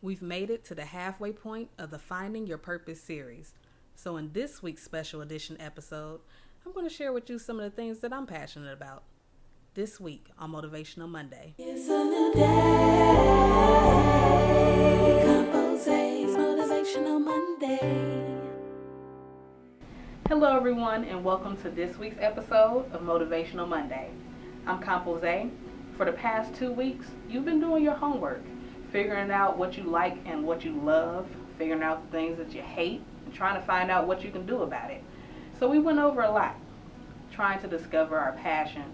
We've made it to the halfway point of the Finding Your Purpose series. So, in this week's special edition episode, I'm going to share with you some of the things that I'm passionate about this week on Motivational Monday. It's a new day. Composé's Motivational Monday. Hello, everyone, and welcome to this week's episode of Motivational Monday. I'm Composé. For the past 2 weeks, you've been doing your homework, figuring out what you like and what you love, figuring out the things that you hate, and trying to find out what you can do about it. So we went over a lot, trying to discover our passion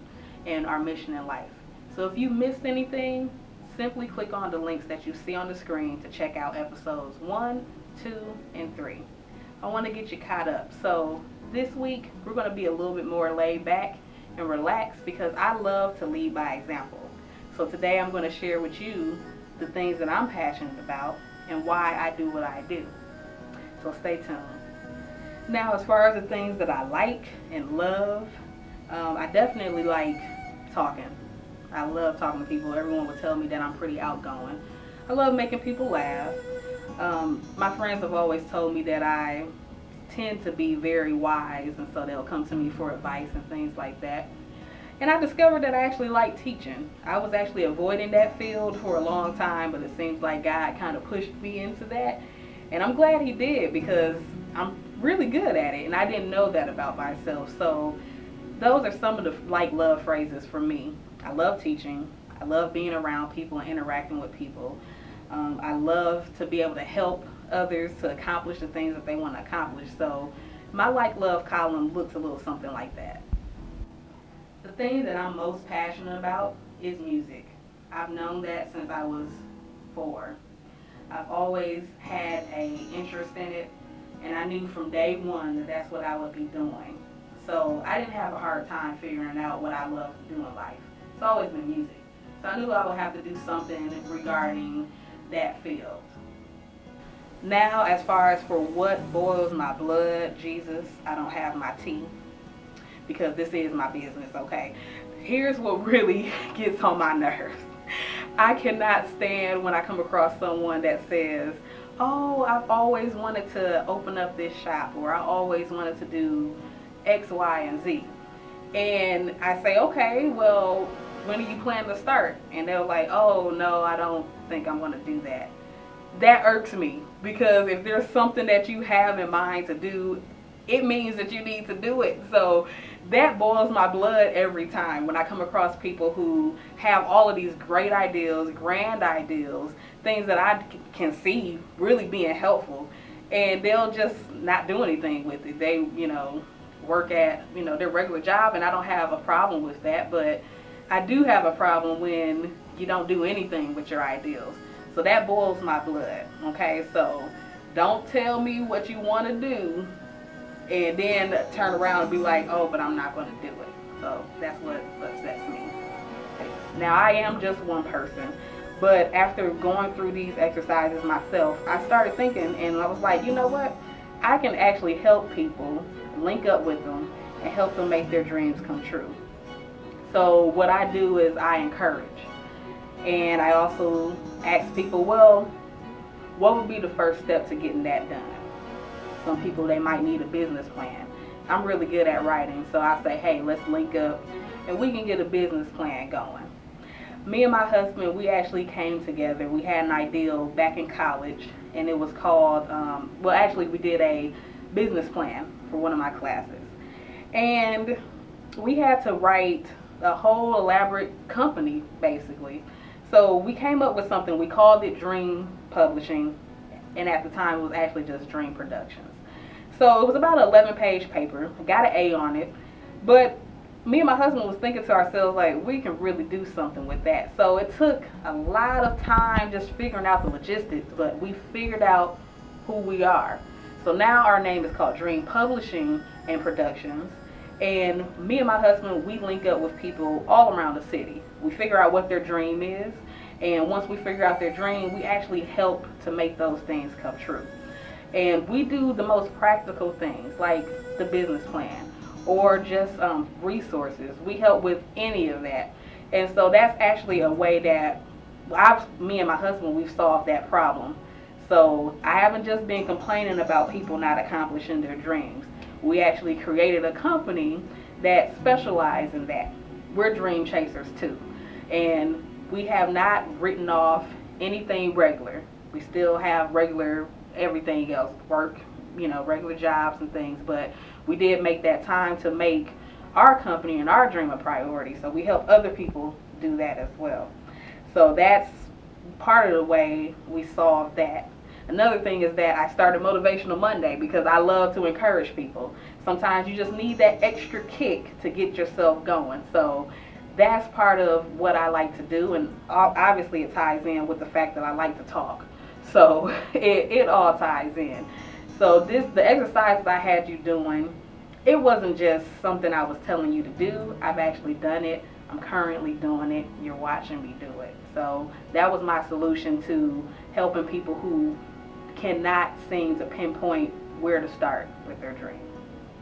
and our mission in life. So if you missed anything, simply click on the links that you see on the screen to check out episodes 1, 2, and 3. I want to get you caught up. So this week, we're going to be a little bit more laid back and relaxed because I love to lead by example. So today I'm going to share with you the things that I'm passionate about and why I do what I do. So stay tuned. Now, as far as the things that I like and love, I definitely like talking. I love talking to people. Everyone would tell me that I'm pretty outgoing. I love making people laugh. My friends have always told me that I tend to be very wise, and so they'll come to me for advice and things like that. And I discovered that I actually like teaching. I was actually avoiding that field for a long time, but it seems like God kind of pushed me into that. And I'm glad he did because I'm really good at it, and I didn't know that about myself. So those are some of the love phrases for me. I love teaching. I love being around people and interacting with people. I love to be able to help others to accomplish the things that they want to accomplish. So my love column looks a little something like that. The thing that I'm most passionate about is music. I've known that since I was 4. I've always had an interest in it, and I knew from day one that that's what I would be doing. So I didn't have a hard time figuring out what I love to do in life. It's always been music. So I knew I would have to do something regarding that field. Now, as far as for what boils my blood, Jesus, I don't have my tea because this is my business, okay? Here's what really gets on my nerves. I cannot stand when I come across someone that says, oh, I've always wanted to open up this shop, or I always wanted to do X, Y, and Z. And I say, okay, well, when do you plan to start? And they're like, oh, no, I don't think I'm going to do that. That irks me because if there's something that you have in mind to do, it means that you need to do it. So that boils my blood every time when I come across people who have all of these great ideas, grand ideas, things that I can see really being helpful, and they'll just not do anything with it. They, work at, their regular job, and I don't have a problem with that, but I do have a problem when you don't do anything with your ideals. So that boils my blood, okay? So don't tell me what you want to do and then turn around and be like, oh, but I'm not going to do it. So that's what upsets me. Now, I am just one person, but after going through these exercises myself, I started thinking, and I was like, you know what? I can actually help people, link up with them, and help them make their dreams come true. So what I do is I encourage. And I also ask people, well, what would be the first step to getting that done? Some people, they might need a business plan. I'm really good at writing, so I say, hey, let's link up and we can get a business plan going. Me and my husband, we actually came together. We had an ideal back in college, and it was called, we did a business plan for one of my classes. And we had to write a whole elaborate company, basically. So we came up with something. We called it Jream Publishing, and at the time it was actually just Jream Productions. So it was about an 11-page paper. I got an A on it, but me and my husband was thinking to ourselves, like, we can really do something with that. So it took a lot of time just figuring out the logistics, but we figured out who we are. So now our name is called Jream Publishing and Productions. And me and my husband, we link up with people all around the city. We figure out what their dream is, and once we figure out their dream, we actually help to make those things come true. And we do the most practical things, like the business plan, or just resources. We help with any of that. And so that's actually a way that me and my husband, we've solved that problem. So I haven't just been complaining about people not accomplishing their dreams. We actually created a company that specializes in that. We're dream chasers too. And we have not written off anything regular. We still have regular everything else, work, regular jobs and things, but we did make that time to make our company and our dream a priority. So we help other people do that as well. So that's part of the way we solve that. Another thing is that I started Motivational Monday because I love to encourage people. Sometimes you just need that extra kick to get yourself going. So that's part of what I like to do, and obviously it ties in with the fact that I like to talk. So it all ties in. So the exercises I had you doing, it wasn't just something I was telling you to do. I've actually done it. I'm currently doing it. You're watching me do it. So that was my solution to helping people who cannot seem to pinpoint where to start with their dream.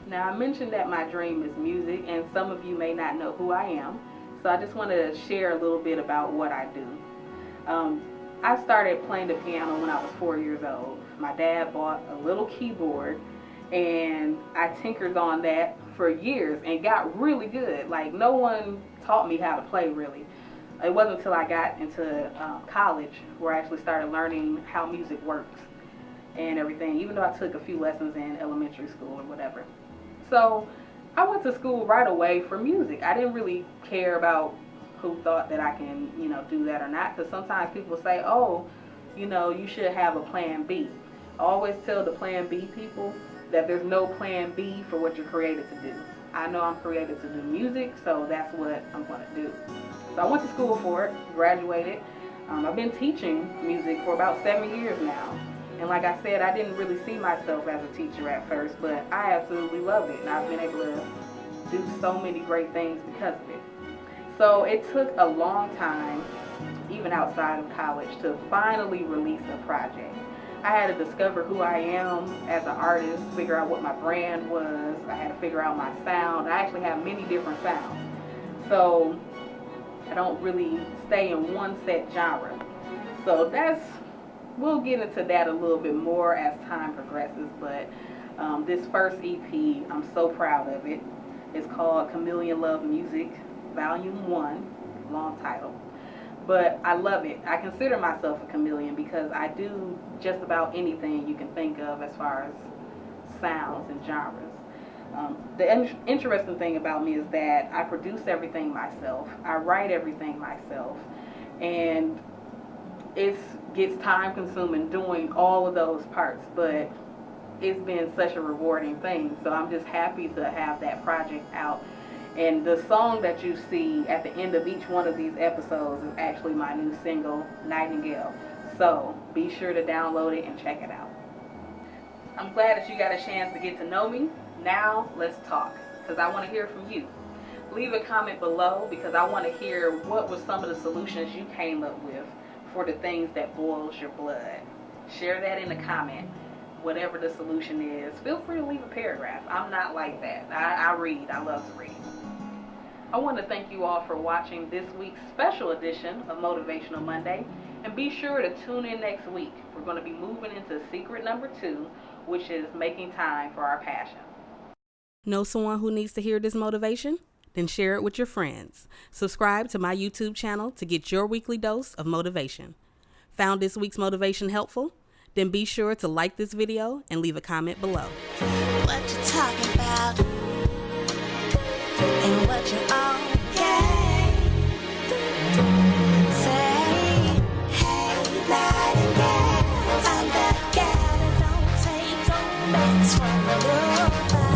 Now, I mentioned that my dream is music, and some of you may not know who I am. So I just want to share a little bit about what I do. I started playing the piano when I was 4 years old. My dad bought a little keyboard, and I tinkered on that for years and got really good. Like, no one taught me how to play, really. It wasn't until I got into college where I actually started learning how music works and everything, even though I took a few lessons in elementary school or whatever. So I went to school right away for music. I didn't really care about who thought that I can, do that or not, because sometimes people say, oh, you should have a plan B. I always tell the plan B people that there's no plan B for what you're created to do. I know I'm created to do music, so that's what I'm going to do. So I went to school for it, graduated. I've been teaching music for about 7 years now. And like I said, I didn't really see myself as a teacher at first, but I absolutely love it. And I've been able to do so many great things because of it. So it took a long time, even outside of college, to finally release a project. I had to discover who I am as an artist, figure out what my brand was. I had to figure out my sound. I actually have many different sounds. So I don't really stay in one set genre. So we'll get into that a little bit more as time progresses, but this first EP, I'm so proud of it. It's called Chameleon Love Music, Volume 1, long title. But I love it. I consider myself a chameleon because I do just about anything you can think of as far as sounds and genres. The interesting thing about me is that I produce everything myself. I write everything myself. And it gets time consuming doing all of those parts, but it's been such a rewarding thing. So I'm just happy to have that project out. And the song that you see at the end of each one of these episodes is actually my new single, Nightingale. So be sure to download it and check it out. I'm glad that you got a chance to get to know me. Now let's talk, because I want to hear from you. Leave a comment below because I want to hear what were some of the solutions you came up with for the things that boils your blood. Share that in the comment. Whatever the solution is, feel free to leave a paragraph. I'm not like that. I read. I love to read. I want to thank you all for watching this week's special edition of Motivational Monday. And be sure to tune in next week. We're going to be moving into secret number 2, which is making time for our passion. Know someone who needs to hear this motivation? Then share it with your friends. Subscribe to my YouTube channel to get your weekly dose of motivation. Found this week's motivation helpful? Then be sure to like this video and leave a comment below. What you talking about? And what you okay? Say, hey, nightingale, I'm that gal that don't take romance from nobody.